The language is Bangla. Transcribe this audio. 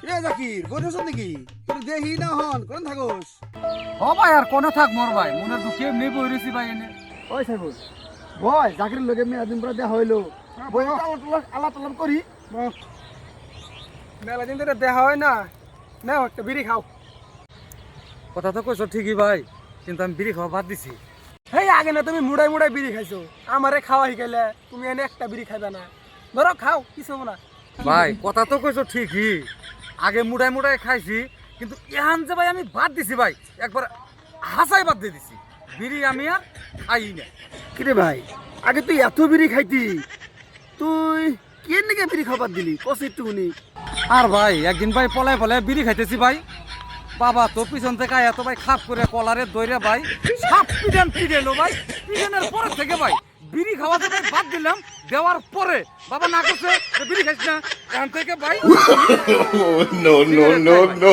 রে জাকির বসছ নাকি তুই দেখি না হন কোন থাকোস ও ভাই আর কোনে থাক মোর ভাই মনের দুঃখে এমনি বই রয়েছি ভাই এনে ওই থাকোস বয় জাকিরের লগে মেলা দিন পরে দেখা হইলো বই আল্লাহ তালাম করি মেলা দিন ধরে দেখা হয় না না একটা বিড়ি খাও। কথা তো কইছো ঠিকই ভাই কিন্তু আমি বিড়ি খাওয়া বাদ দিছি। হেই আগে না তুমি মুড়াই মুড়াই বিড়ি খাইছো, আমারে খাওয়া শিখাইলে তুমি এনে একটা বিড়ি খাইবা না। ধরো খাও, কিছু হবো না। ভাই কথা তো কইছো ঠিকই, আগে মুড়াই মুড়াই খাইছি কিন্তু এহান যে ভাই আমি বাদ দিছি ভাই, একবার হাসাই বাদ দিয়ে দিছি। বিড়ি আমি আর খাই না। কিরে ভাই আগে তুই এত বিড়ি খাইতি, তুই কেন নাকি বিড়ি খাবার দিলি কস একটু উনি আর ভাই একদিন ভাই পলায় পলায় বিড়ি খাইতেছি ভাই, বাবা তো পিছন থেকে এত ভাই খাপ করে কলারে দইরে ভাই সাপ পিডেলো ভাই। পিডেনের পরে থেকে ভাই বিড়ি খাওয়াতে ভাই বাদ দিলাম, দেওয়ার পরে বাবা না করছে যে বিড়ি খাইছ না, এখান থেকে ভাই no, no, no, no.